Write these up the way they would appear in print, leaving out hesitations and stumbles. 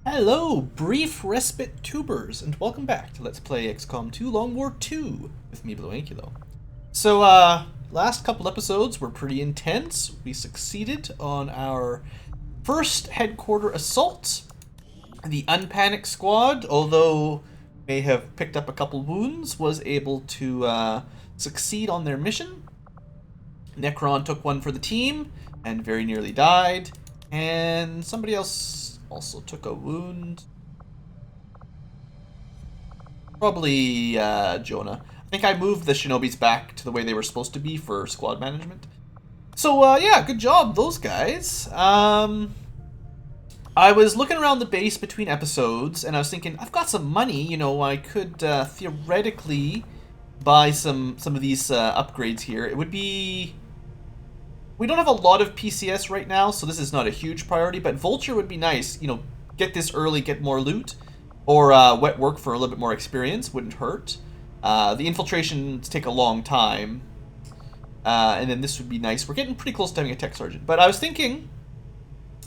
Hello, brief respite tubers, and welcome back to Let's Play XCOM 2 Long War 2 with me, BlueAnkylo. So, last couple episodes were pretty intense. We succeeded on our first headquarter assault. The Unpanicked squad, although may have picked up a couple wounds, was able to succeed on their mission. Necron took one for the team and very nearly died, and somebody else also took a wound. Probably Jonah. I think I moved the Shinobis back to the way they were supposed to be for squad management. So yeah, good job, those guys. I was looking around the base between episodes, and I was thinking, I've got some money, you know, I could theoretically buy some of these upgrades here. It would be... We don't have a lot of PCS right now, so this is not a huge priority, but Vulture would be nice. You know, get this early, get more loot, or wet work for a little bit more experience, wouldn't hurt. The infiltrations take a long time, and then this would be nice. We're getting pretty close to having a tech sergeant, but I was thinking,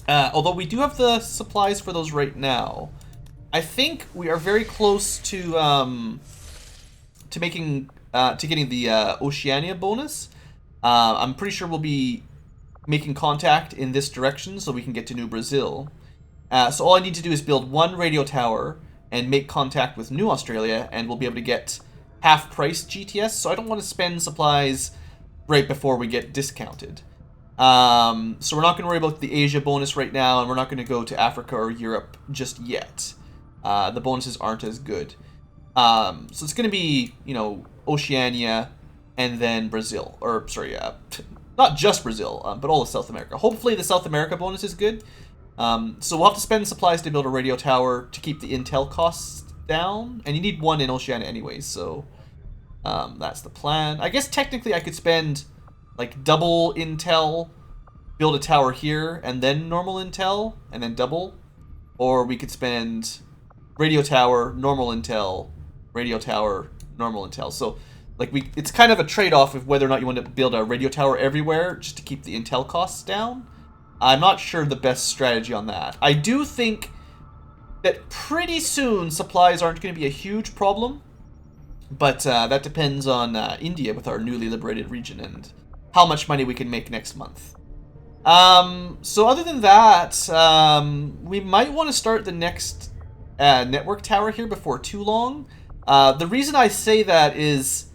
although we do have the supplies for those right now, I think we are very close to getting the Oceania bonus. I'm pretty sure we'll be making contact in this direction so we can get to New Brazil. So all I need to do is build one radio tower and make contact with New Australia, and we'll be able to get half-price GTS, so I don't want to spend supplies right before we get discounted. So we're not going to worry about the Asia bonus right now, and we're not going to go to Africa or Europe just yet. The bonuses aren't as good. So it's going to be, you know, Oceania, and then Brazil, or sorry, not just Brazil, but all of South America. Hopefully the South America bonus is good. So we'll have to spend supplies to build a radio tower to keep the intel costs down, and you need one in Oceania anyways, so that's the plan. I guess technically I could spend like double intel, build a tower here, and then normal intel, and then double, or we could spend radio tower, normal intel, radio tower, normal intel. So like it's kind of a trade-off of whether or not you want to build a radio tower everywhere just to keep the intel costs down. I'm not sure the best strategy on that. I do think that pretty soon supplies aren't going to be a huge problem, but that depends on India with our newly liberated region and how much money we can make next month. So other than that, we might want to start the next network tower here before too long. The reason I say that is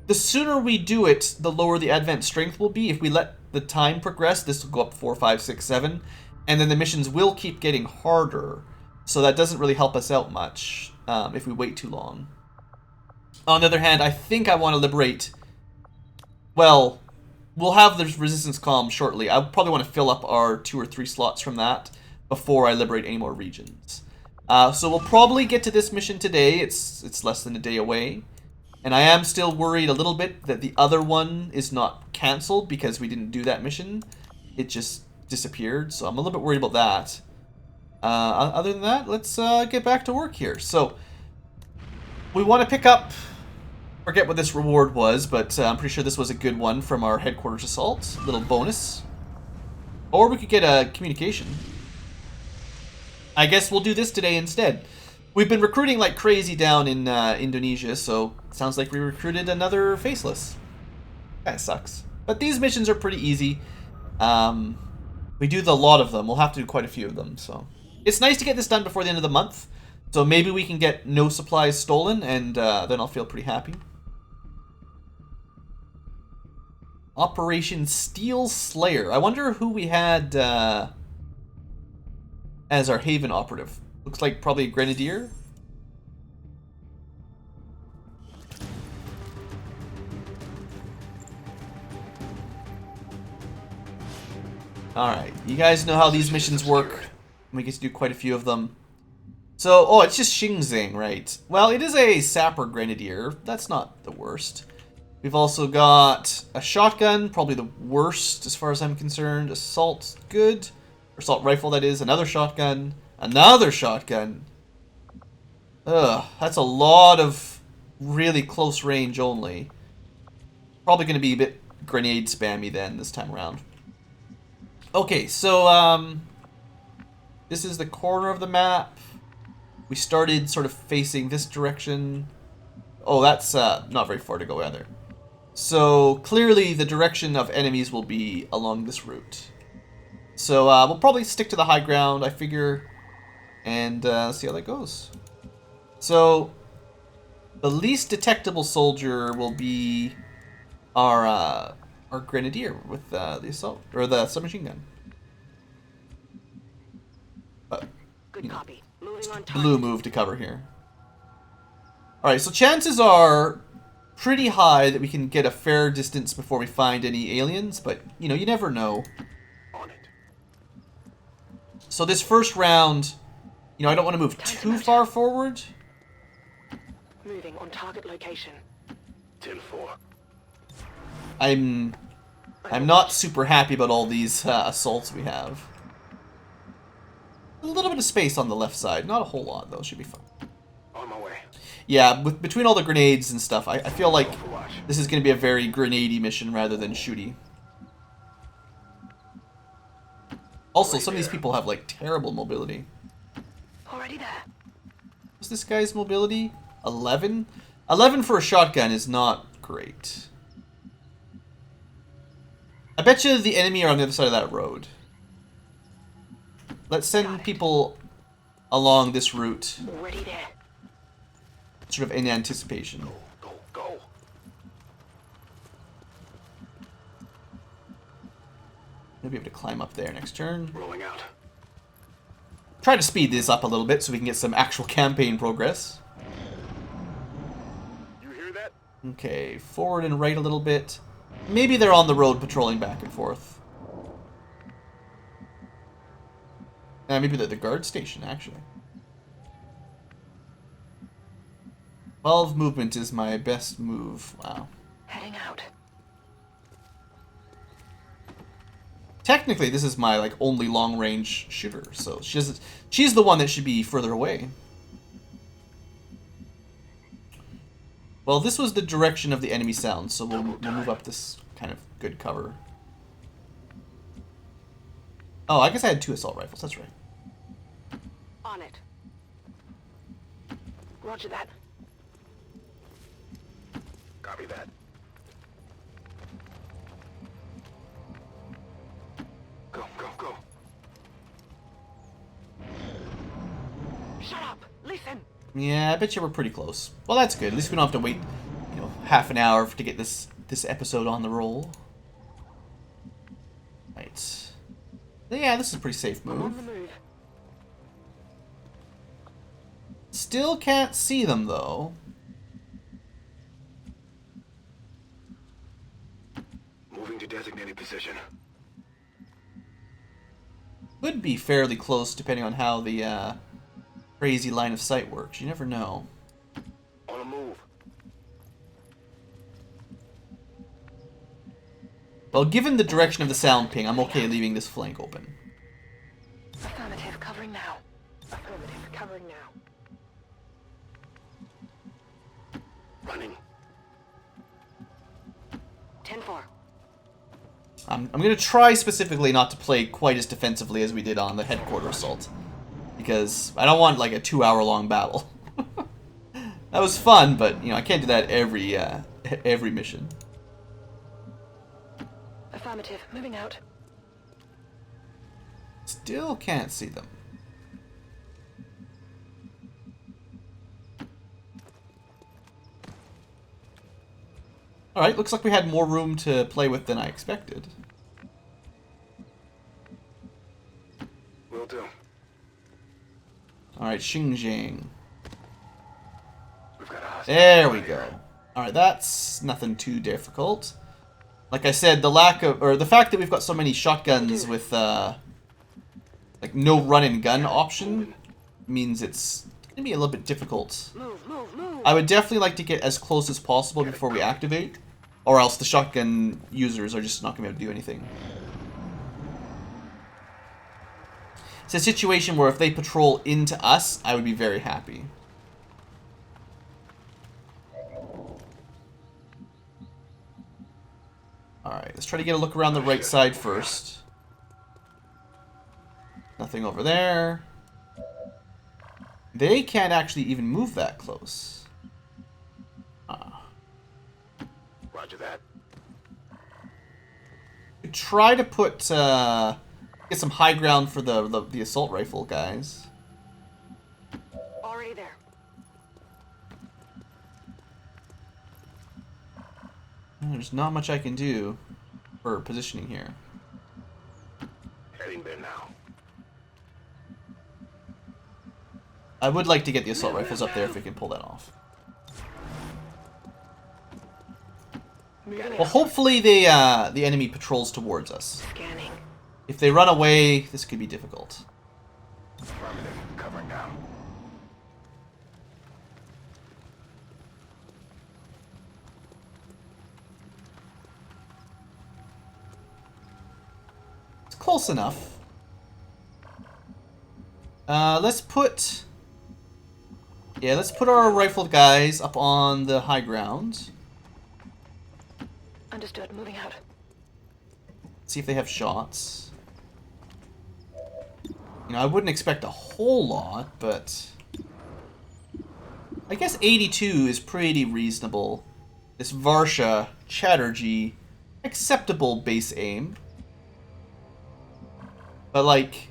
the sooner we do it, the lower the advent strength will be. If we let the time progress, this will go up 4, 5, 6, 7, and then the missions will keep getting harder. So that doesn't really help us out much if we wait too long. On the other hand, I think I want to liberate... Well, we'll have the resistance column shortly. I probably want to fill up our 2 or 3 slots from that before I liberate any more regions. So we'll probably get to this mission today. It's less than a day away. And I am still worried a little bit that the other one is not cancelled because we didn't do that mission. It just disappeared, so I'm a little bit worried about that. Other than that, let's get back to work here. So, we want to pick up... Forget what this reward was, but I'm pretty sure this was a good one from our headquarters assault. Little bonus. Or we could get a communication. I guess we'll do this today instead. We've been recruiting like crazy down in Indonesia, so it sounds like we recruited another Faceless. Kinda sucks. But these missions are pretty easy. We do a lot of them. We'll have to do quite a few of them, so... It's nice to get this done before the end of the month, so maybe we can get no supplies stolen, and then I'll feel pretty happy. Operation Steel Slayer. I wonder who we had as our Haven operative. Looks like probably a Grenadier. Alright, you guys know how these missions work. We get to do quite a few of them. So, oh, it's just Xingzing, right? Well, it is a Sapper Grenadier. That's not the worst. We've also got a shotgun, probably the worst as far as I'm concerned. Assault, good. Assault rifle, that is. Another shotgun. Another shotgun. Ugh, that's a lot of really close range only. Probably going to be a bit grenade spammy then this time around. Okay, so This is the corner of the map. We started sort of facing this direction. Oh, that's not very far to go either. So clearly the direction of enemies will be along this route. So we'll probably stick to the high ground, I figure, and see how that goes. So the least detectable soldier will be our grenadier with the assault or the submachine gun. But Good copy. Moving on target. blue move to cover here. All right, so chances are pretty high that we can get a fair distance before we find any aliens, but you know, you never know. On it. So this first round, you know, I don't want to move too far forward. Moving on target location. 10-4. I'm not super happy about all these assaults we have. A little bit of space on the left side, not a whole lot though. Should be fun. On my way. Yeah, between all the grenades and stuff, I feel like this is going to be a very grenade-y mission rather than shooty. Also, some of these people have like terrible mobility. Already there. What's this guy's mobility? 11? 11 for a shotgun is not great. I bet you the enemy are on the other side of that road. Let's send people along this route, Already there. sort of in anticipation. Go, go. Maybe be able to climb up there next turn. Rolling out. Try to speed this up a little bit so we can get some actual campaign progress. You hear that? Okay, forward and right a little bit. Maybe they're on the road patrolling back and forth. Maybe they're at the guard station, actually. 12 movement is my best move. Wow. Heading out. Technically, this is my like only long-range shooter, so she's the one that should be further away. Well, this was the direction of the enemy sound, so we'll move up this kind of good cover. Oh, I guess I had 2 assault rifles, that's right. On it. Roger that. Copy that. Go, go, go. Shut up. Listen. Yeah, I bet you we're pretty close. Well, that's good. At least we don't have to wait, you know, half an hour to get this episode on the roll. Right. Yeah, this is a pretty safe I'm on the move. move. Still can't see them, though. Moving to designated position. Could be fairly close, depending on how the crazy line of sight works. You never know. On a move. Well, given the direction of the sound ping, I'm okay leaving this flank open. Affirmative. Covering now. Affirmative. Covering now. Running. 10-4. I'm going to try specifically not to play quite as defensively as we did on the headquarters assault. Because I don't want like a 2-hour-long battle. That was fun, but you know I can't do that every mission. Affirmative. Moving out. Still can't see them. Alright, looks like we had more room to play with than I expected. Will do. Alright, Xinjiang. We've got a hostile There we here. go. Alright, that's nothing too difficult. Like I said, the fact that we've got so many shotguns with like no run and gun option means it's gonna be a little bit difficult. Move, move, move. I would definitely like to get as close as possible before we activate, or else the shotgun users are just not gonna be able to do anything. It's a situation where if they patrol into us, I would be very happy. Alright, let's try to get a look around the right side first. Nothing over there. They can't actually even move that close. Roger that. We try to put get some high ground for the assault rifle guys. Already there. There's not much I can do for positioning here. Heading there now. I would like to get the assault rifles up there if we can pull that off. Moving Well, hopefully the enemy patrols towards us. Scanning. If they run away, this could be difficult. Affirmative. Covering now. It's close enough. Let's put our rifled guys up on the high ground. Understood. Moving out. See if they have shots. You know, I wouldn't expect a whole lot, but I guess 82 is pretty reasonable. This Varsha Chatterjee, acceptable base aim. But like,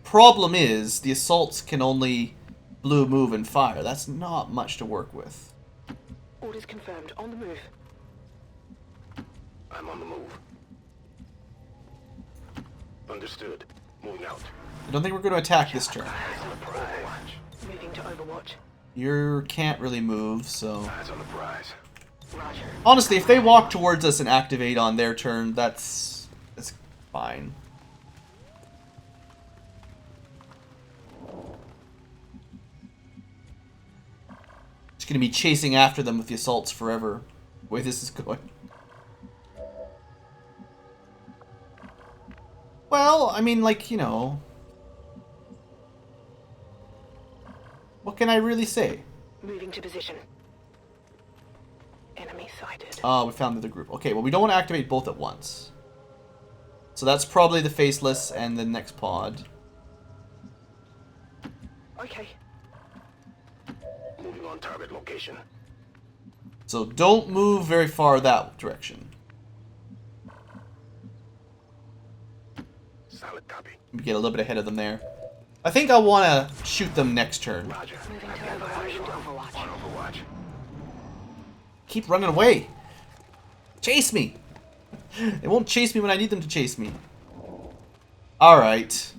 problem is the assaults can only blue move and fire. That's not much to work with. Orders confirmed. On the move. I'm on the move. Understood. Moving out. I don't think we're going to attack this turn. Eyes on the prize. Moving to Overwatch. You can't really move, so... Eyes on the prize. Roger. Honestly, if they walk towards us and activate on their turn, that's fine. Just going to be chasing after them with the assaults forever. The way this is going. Well, I mean, like, you know... What can I really say? Moving to position. Enemy sighted. Oh, we found the other group. Okay, well, we don't want to activate both at once. So that's probably the Faceless and the next pod. Okay. Moving on target location. So don't move very far that direction. Solid copy. We get a little bit ahead of them there. I think I want to shoot them next turn. Roger. Moving I've to got my eyes Overwatch. on Overwatch. Keep running away. Chase me. They won't chase me when I need them to chase me. Alright.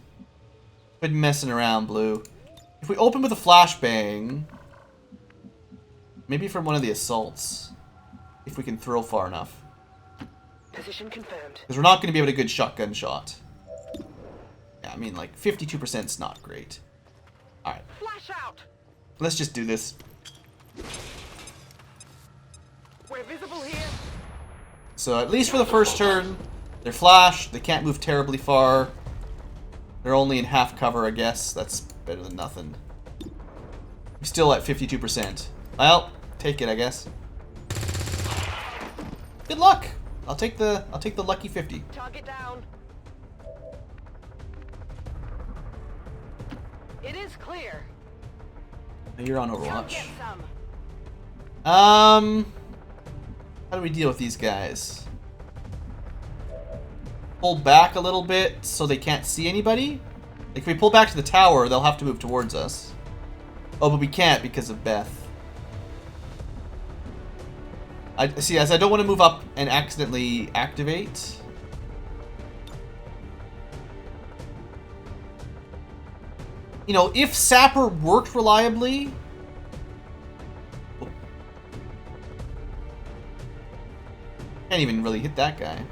Quit messing around, Blue. If we open with a flashbang... Maybe from one of the assaults. If we can throw far enough. Position confirmed. Because we're not going to be able to get a good shotgun shot. Yeah, I mean, like, 52% is not great. Alright. Flash out. Let's just do this. We're visible here. So at least for the first turn, they're flashed. They can't move terribly far. They're only in half cover, I guess. That's better than nothing. I'm still at 52%. Well, take it, I guess. Good luck. I'll take the lucky 50. Target down. It is clear. You're on Go Overwatch. get some. How do we deal with these guys? Pull back a little bit so they can't see anybody? Like, if we pull back to the tower, they'll have to move towards us. Oh, but we can't because of Beth. I see, as I don't want to move up and accidentally activate. You know, if Sapper worked reliably... Can't even really hit that guy.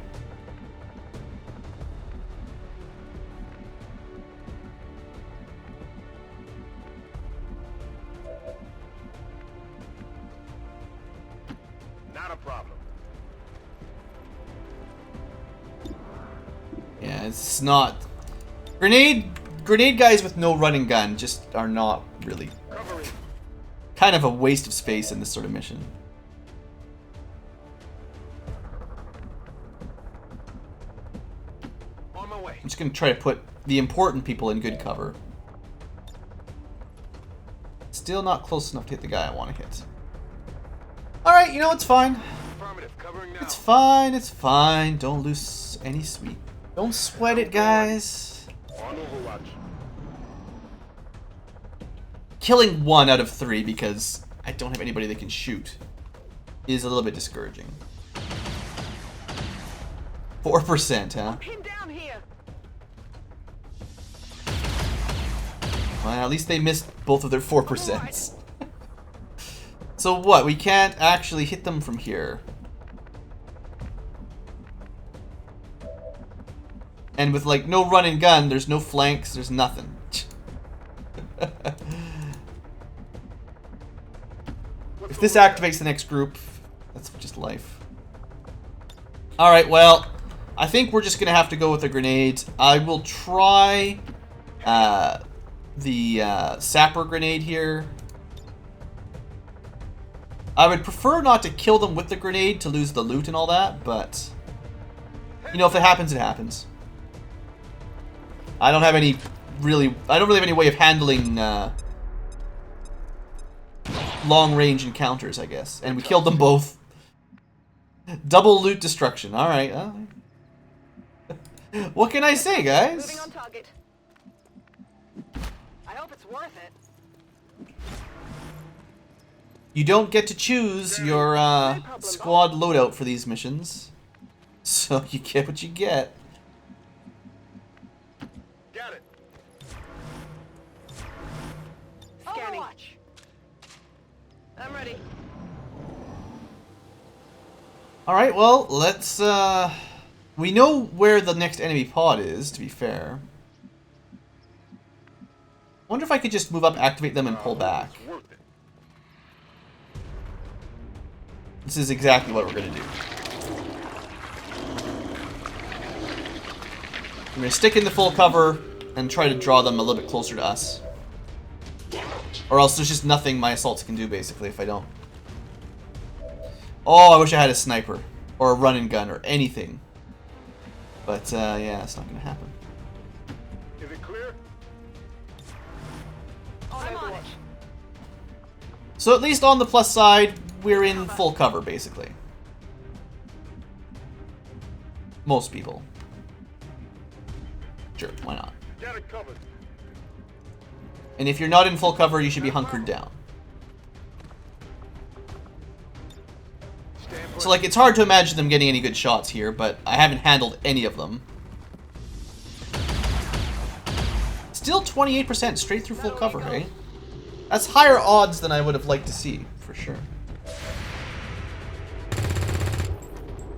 Not a problem. Yeah, it's not... Grenade guys with no running gun just are not really... Covering. Kind of a waste of space in this sort of mission. On my way. I'm just going to try to put the important people in good cover. Still not close enough to hit the guy I want to hit. Alright, you know, it's fine. Affirmative, covering now. It's fine, it's fine. Don't lose any sweet. Don't sweat it, guys. On Overwatch. Killing 1 out of 3 because I don't have anybody that can shoot is a little bit discouraging. 4%, huh? Pinned down here. Well, at least they missed both of their 4%. So what? We can't actually hit them from here. And with like no run and gun, there's no flanks, there's nothing. If this activates the next group, that's just life. Alright, well, I think we're just gonna have to go with the grenades. I will try the sapper grenade here. I would prefer not to kill them with the grenade to lose the loot and all that, but you know, if it happens, it happens. I don't don't really have any way of handling long-range encounters, I guess. And we killed them both. Double loot destruction. All right. What can I say, guys? Moving on target. I hope it's worth it. You don't get to choose your squad loadout for these missions, so you get what you get. Got it. Scanning. I'm ready. Alright, well, let's, we know where the next enemy pod is, to be fair. Wonder if I could just move up, activate them, and pull back. It's worth it. This is exactly what we're gonna do. I'm gonna stick in the full cover and try to draw them a little bit closer to us. Or else there's just nothing my assaults can do, basically, if I don't. Oh, I wish I had a sniper. Or a run and gun, or anything. But, yeah, it's not gonna happen. Is it clear? I'm on it. So at least on the plus side, we're in full cover, basically. Most people. Sure, why not? Got it covered. And if you're not in full cover, you should be hunkered down. Stand put. So, like, it's hard to imagine them getting any good shots here, but I haven't handled any of them. Still 28% straight through full cover, eh? That's higher odds than I would have liked to see, for sure.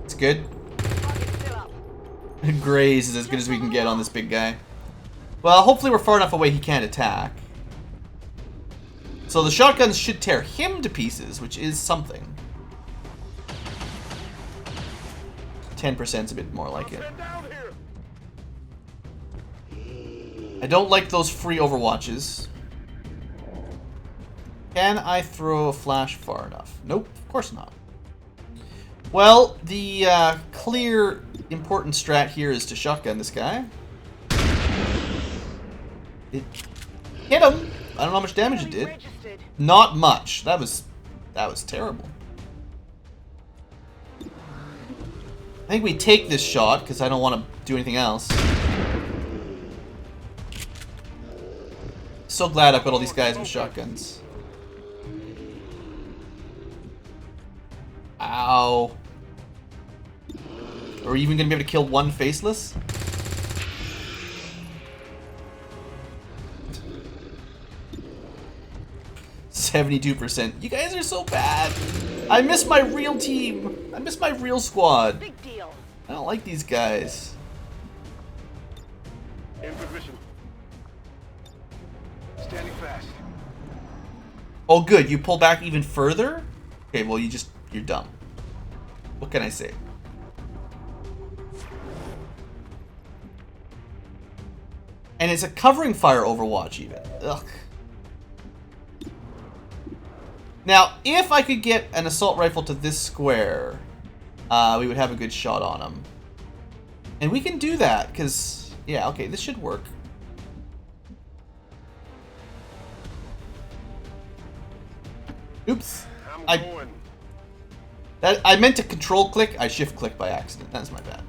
It's good. Target's still up. Graze is as good as we can get on this big guy. Well, hopefully we're far enough away he can't attack. So the shotguns should tear him to pieces, which is something. 10%'s a bit more like it. Stand down here. I don't like those free overwatches. Can I throw a flash far enough? Nope, of course not. Well, the clear important strat here is to shotgun this guy. It hit him. I don't know how much damage it did. Registered. Not much. That was terrible. I think we take this shot because I don't want to do anything else. So glad I've got all these guys with shotguns. Ow. Are we even gonna be able to kill one faceless? %. You guys are so bad. I miss my real team. I miss my real squad. Big deal. I don't like these guys. In position. Standing fast. Oh, good. You pull back even further? Okay, well, you're dumb. What can I say? And it's a covering fire Overwatch, even. Ugh. Now, if I could get an assault rifle to this square, we would have a good shot on him. And we can do that, because, yeah, okay, this should work. Oops. I'm going. I meant to control click. I shift click by accident. That's my bad.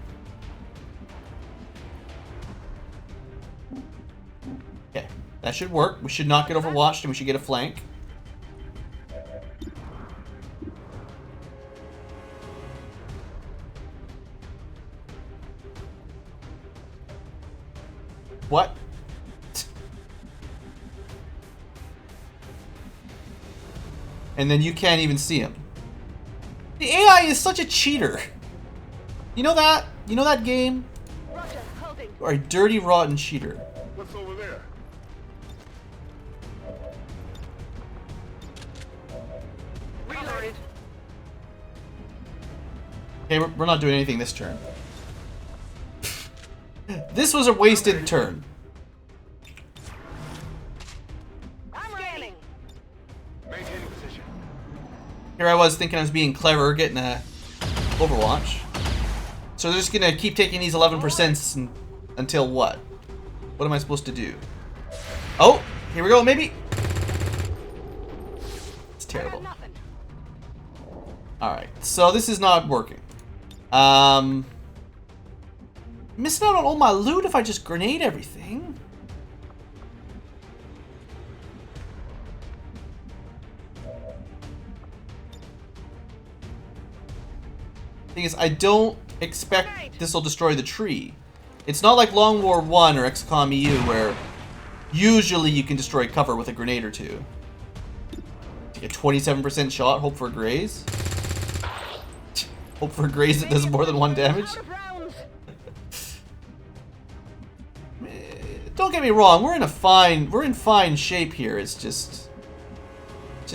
Okay, that should work. We should not get overwatched, and we should get a flank. What? And then you can't even see him. The AI is such a cheater. You know that? You know that game? Roger, holding. You are a dirty, rotten cheater. What's over there? Reloaded. Okay, we're not doing anything this turn. This was a wasted turn. I'm scanning. Maintaining position. Here I was thinking I was being clever, getting a Overwatch. So they're just gonna keep taking these 11% until what? What am I supposed to do? Oh, here we go, maybe. It's terrible. Nothing. Alright, so this is not working. Missing out on all my loot if I just grenade everything. Thing is, I don't expect this will destroy the tree. It's not like Long War 1 or Xcom EU where usually you can destroy cover with a grenade or two. Take a 27% shot, hope for a graze. Hope for a graze that does more than 1 damage. Out of rounds. Don't get me wrong, we're in fine shape here. It's just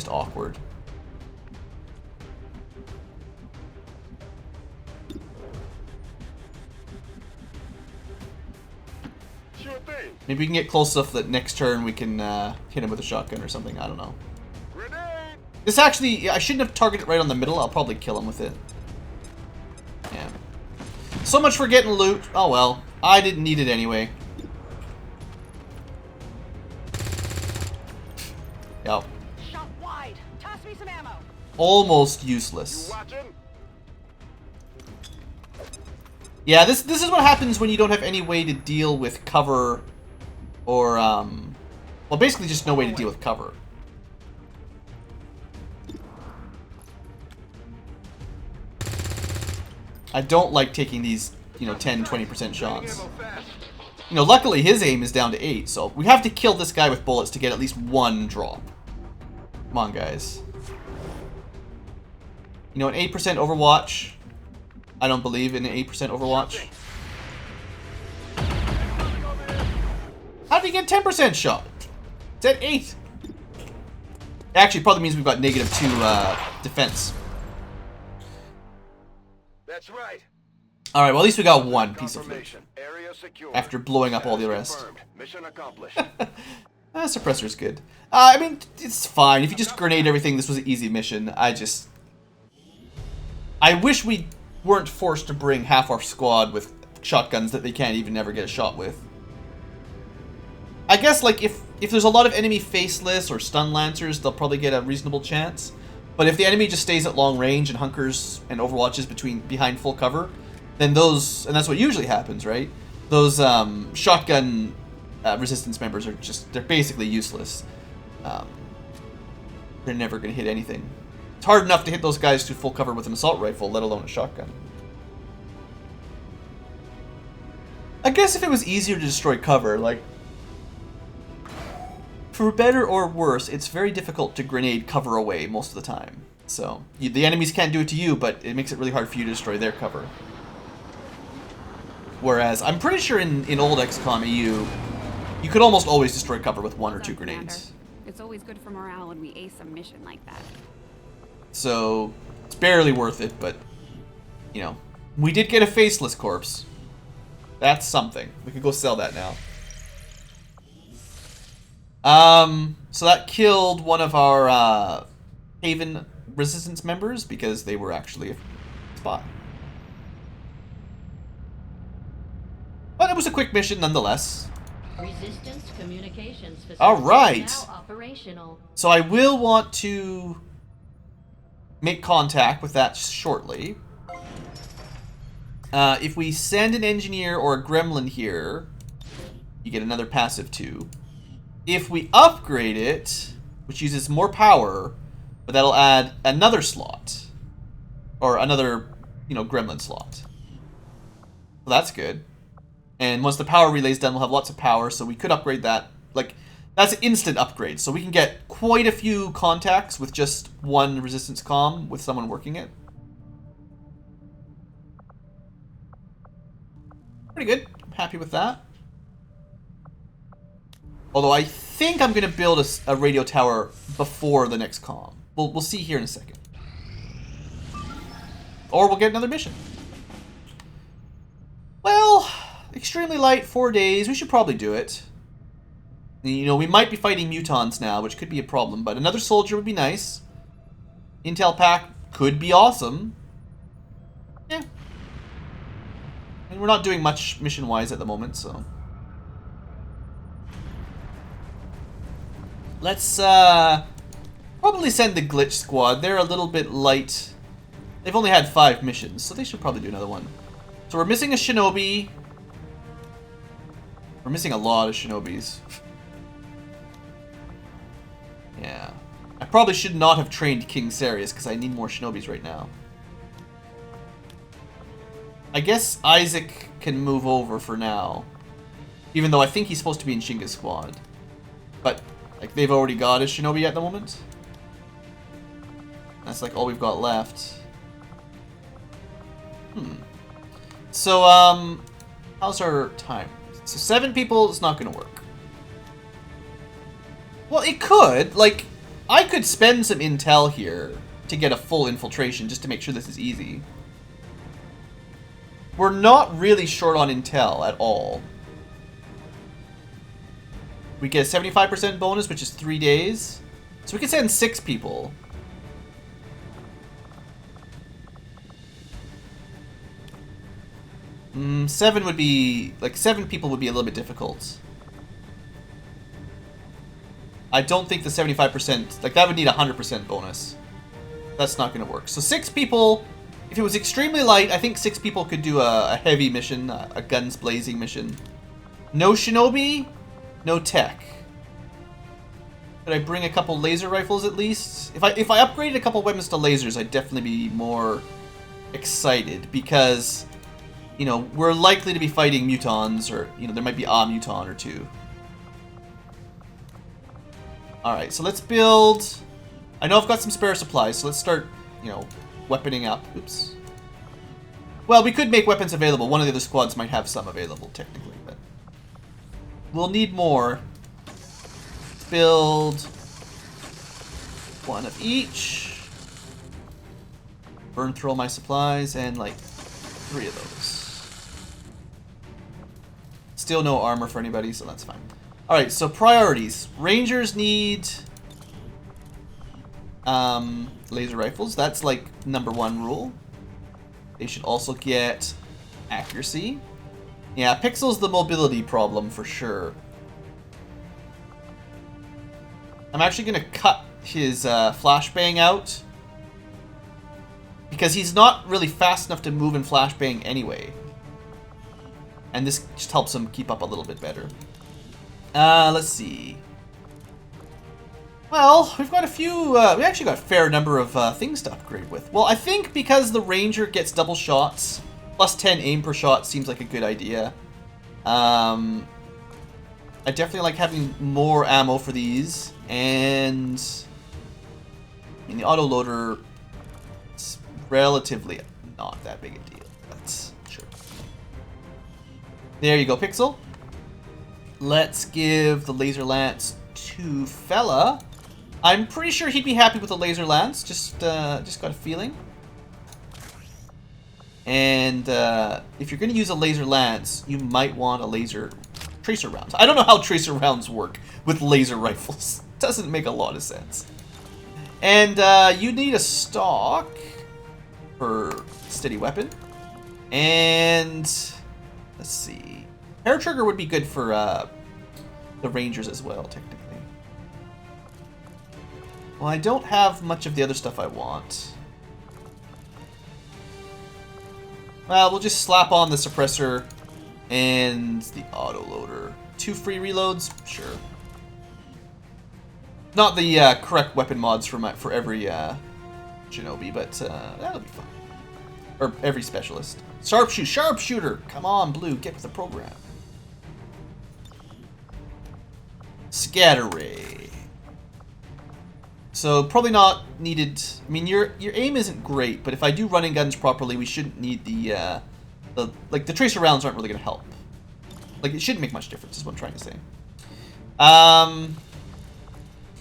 awkward. Sure thing. Maybe we can get close enough that next turn we can hit him with a shotgun or something. I don't know. Grenade. This actually, I shouldn't have targeted right on the middle. I'll probably kill him with it. Yeah. So much for getting loot. Oh well, I didn't need it anyway. Yep. Shot wide. Toss me some ammo. Almost You useless. watching? Yeah, this is what happens when you don't have any way to deal with cover, or well, basically just no way to deal with cover. I don't like taking these, 10, 20% shots. Ammo fast. Luckily his aim is down to 8, so we have to kill this guy with bullets to get at least 1 drop. Come on, guys. An 8% Overwatch. I don't believe in an 8% Overwatch. How did he get 10% shot? It's at 8. Actually, it probably means we've got -2 defense. That's right. Alright, well at least we got 1 piece of loot. Confirmation. Area secure. After blowing up all the rest. Confirmed. Mission accomplished. Suppressor's good. I mean, it's fine. If you just grenade everything, this was an easy mission. I wish we weren't forced to bring half our squad with shotguns that they can't even never get a shot with. I guess, like, if there's a lot of enemy faceless or stun lancers, they'll probably get a reasonable chance. But if the enemy just stays at long range and hunkers and overwatches behind full cover, then those, and that's what usually happens, right? Those shotgun resistance members are they're basically useless. They're never going to hit anything. It's hard enough to hit those guys to full cover with an assault rifle, let alone a shotgun. I guess if it was easier to destroy cover, like, for better or worse, it's very difficult to grenade cover away most of the time. So, the enemies can't do it to you, but it makes it really hard for you to destroy their cover. Whereas, I'm pretty sure in old XCOM EU, you could almost always destroy cover with 1 or 2 grenades. It's always good for morale when we ace a mission like that. So, it's barely worth it, but, we did get a faceless corpse. That's something. We could go sell that now. So that killed one of our Haven Resistance members because they were actually a spot. But it was a quick mission nonetheless. Resistance communications facility All right. now operational. So I will want to make contact with that shortly. If we send an engineer or a gremlin here, you get another passive 2. If we upgrade it, which uses more power, but that'll add another slot. Or another, gremlin slot. So that's good. And once the power relay's done, we'll have lots of power, so we could upgrade that. Like, that's an instant upgrade, so we can get quite a few contacts with just one resistance comm with someone working it. Pretty good. I'm happy with that. Although I think I'm going to build a radio tower before the next comm. We'll see here in a second. Or we'll get another mission. Well, extremely light, 4 days. We should probably do it. We might be fighting mutons now, which could be a problem, but another soldier would be nice. Intel pack could be awesome. Yeah. And we're not doing much mission-wise at the moment, so... Let's, probably send the glitch squad. They're a little bit light. They've only had 5 missions, so they should probably do another one. So we're missing a shinobi. We're missing a lot of shinobis. Yeah. I probably should not have trained King Sarius, because I need more shinobis right now. I guess Isaac can move over for now. Even though I think he's supposed to be in Shinga's squad. But, like, they've already got a shinobi at the moment. That's, like, all we've got left. So, how's our time? So 7 people is not going to work. Well, it could. Like, I could spend some intel here to get a full infiltration just to make sure this is easy. We're not really short on intel at all. We get a 75% bonus, which is 3 days. So we can send 6 people. Seven would be... Like, 7 people would be a little bit difficult. I don't think the 75%... Like, that would need a 100% bonus. That's not going to work. So 6 people... If it was extremely light, I think 6 people could do a heavy mission, a guns blazing mission. No shinobi, no tech. Could I bring a couple laser rifles at least? If I upgraded a couple weapons to lasers, I'd definitely be more excited because, we're likely to be fighting mutons, or, there might be a muton or 2. Alright, so let's build... I know I've got some spare supplies, so let's start, weaponing up. Oops. Well, we could make weapons available. One of the other squads might have some available, technically, but... We'll need more. Let's build... 1 of each. Burn through all my supplies, and, 3 of those. Still no armor for anybody, so that's fine. Alright, so priorities. Rangers need... laser rifles. That's number 1 rule. They should also get accuracy. Yeah, Pixel's the mobility problem for sure. I'm actually gonna cut his flashbang out because he's not really fast enough to move in flashbang anyway. And this just helps him keep up a little bit better. Let's see. Well, we've got a few, we actually got a fair number of things to upgrade with. Well, I think because the Ranger gets double shots, plus 10 aim per shot seems like a good idea. I definitely like having more ammo for these, and the autoloader, it's relatively not that big a deal. That's sure. There you go, Pixel. Let's give the laser lance to Fella. I'm pretty sure he'd be happy with the laser lance. Just got a feeling. And if you're going to use a laser lance, you might want a laser tracer rounds. I don't know how tracer rounds work with laser rifles. Doesn't make a lot of sense. And you need a stock for steady weapon. And let's see. Hair trigger would be good for the Rangers as well, technically. Well, I don't have much of the other stuff I want. Well, we'll just slap on the suppressor and the autoloader. 2 free reloads? Sure. Not the correct weapon mods for every Shinobi, but that'll be fun. Or every specialist. Sharpshooter! Come on, Blue, get with the program. Scatter ray. So probably not needed. I mean, your aim isn't great, but if I do running guns properly, we shouldn't need the tracer rounds aren't really gonna help. Like, it shouldn't make much difference, is what I'm trying to say.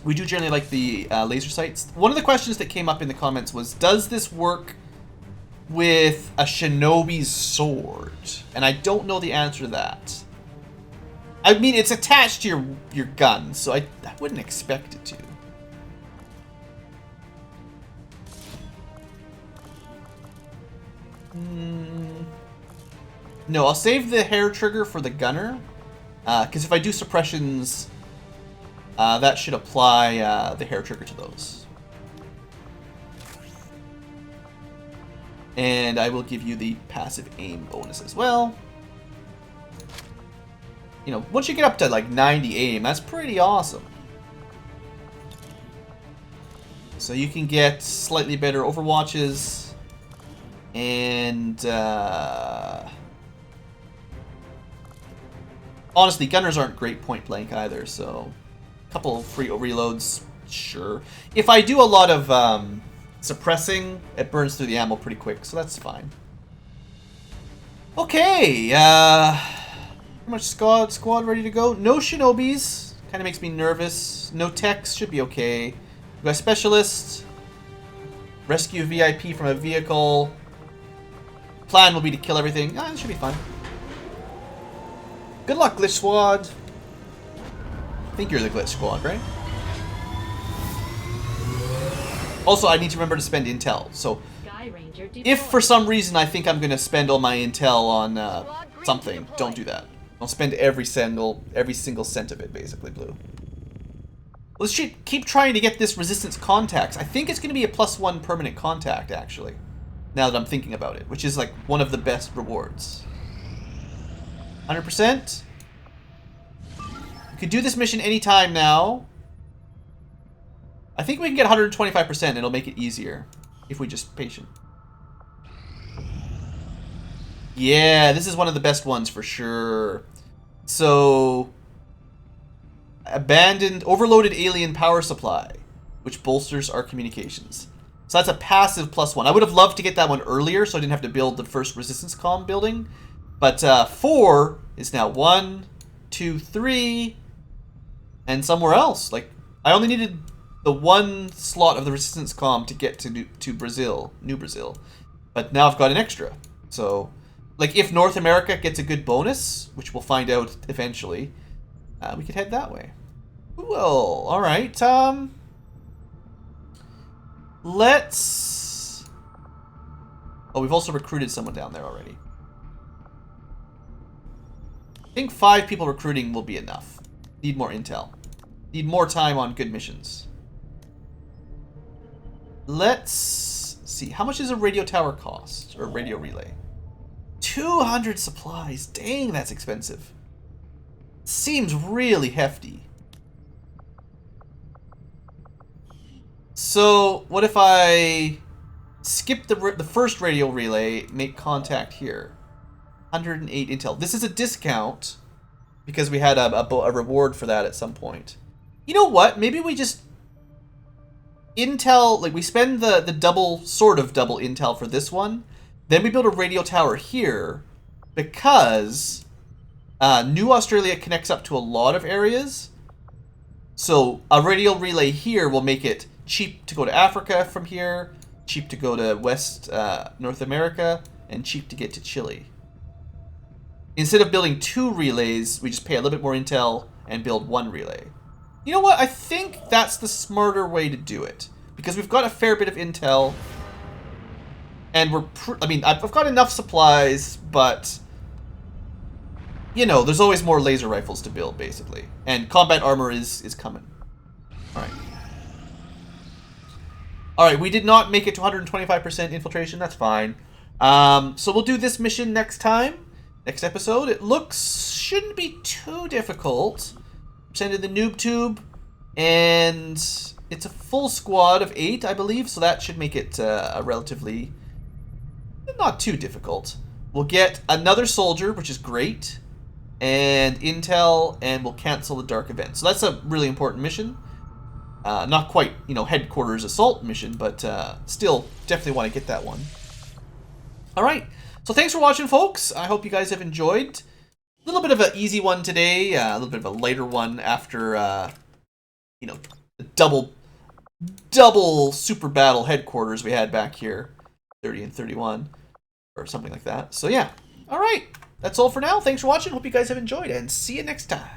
We do generally like the laser sights. One of the questions that came up in the comments was, does this work with a shinobi's sword? And I don't know the answer to that. I mean, it's attached to your gun, so I wouldn't expect it to. No, I'll save the hair trigger for the gunner, because if I do suppressions, that should apply the hair trigger to those. And I will give you the passive aim bonus as well. You know, once you get up to like 90 aim, that's pretty awesome. So you can get slightly better overwatches, and honestly, gunners aren't great point blank either, so a couple free reloads, sure. If I do a lot of suppressing, it burns through the ammo pretty quick, so that's fine. Okay, pretty much squad ready to go. No shinobis, kind of makes me nervous. No techs, should be okay. We've got specialist, rescue VIP from a vehicle. Plan will be to kill everything. It should be fun. Good luck, Glitch Squad. I think you're the Glitch Squad, right? Also, I need to remember to spend intel. So, if for some reason I think I'm going to spend all my intel on something, don't do that. I'll spend every single cent of it, basically, Blue. Let's keep trying to get this resistance contacts. I think it's going to be a +1 permanent contact, actually. Now that I'm thinking about it, which is like one of the best rewards. 100%. You could do this mission anytime now. I think we can get 125%, and it'll make it easier if we just patient. Yeah, this is one of the best ones for sure. So, overloaded alien power supply, which bolsters our communications. So that's a passive +1. I would have loved to get that one earlier, so I didn't have to build the first resistance comm building. But 4 is now 1, 2, 3, and somewhere else. Like, I only needed the 1 slot of the resistance comm to get to Brazil, New Brazil. But now I've got an extra. So, like, if North America gets a good bonus, which we'll find out eventually, we could head that way. Well, all right. Let's... Oh, we've also recruited someone down there already. I think 5 people recruiting will be enough. Need more intel. Need more time on good missions. Let's see. How much does a radio tower cost? Or radio relay? 200 supplies. Dang, that's expensive. Seems really hefty. So, what if I skip the first radio relay, make contact here? 108 intel. This is a discount because we had a reward for that at some point. You know what? Maybe we just intel, like we spend the sort of double intel for this one. Then we build a radio tower here because New Australia connects up to a lot of areas. So a radio relay here will make it cheap to go to Africa from here, cheap to go to West North America, and cheap to get to Chile. Instead of building 2 relays, we just pay a little bit more intel and build 1 relay. You know what? I think that's the smarter way to do it. Because we've got a fair bit of intel. And I've got enough supplies, but... You know, there's always more laser rifles to build, basically. And combat armor is coming. Alright. Alright, we did not make it to 125% infiltration. That's fine. So we'll do this mission next time, next episode. It shouldn't be too difficult. Send in the noob tube, and it's a full squad of 8, I believe, so that should make it a relatively not too difficult. We'll get another soldier, which is great, and intel, and we'll cancel the dark event. So that's a really important mission. Not quite, headquarters assault mission, but still definitely want to get that one. All right. So thanks for watching, folks. I hope you guys have enjoyed. A little bit of an easy one today, a little bit of a lighter one after, the double super battle headquarters we had back here, 30 and 31, or something like that. So yeah. All right. That's all for now. Thanks for watching. Hope you guys have enjoyed, and see you next time.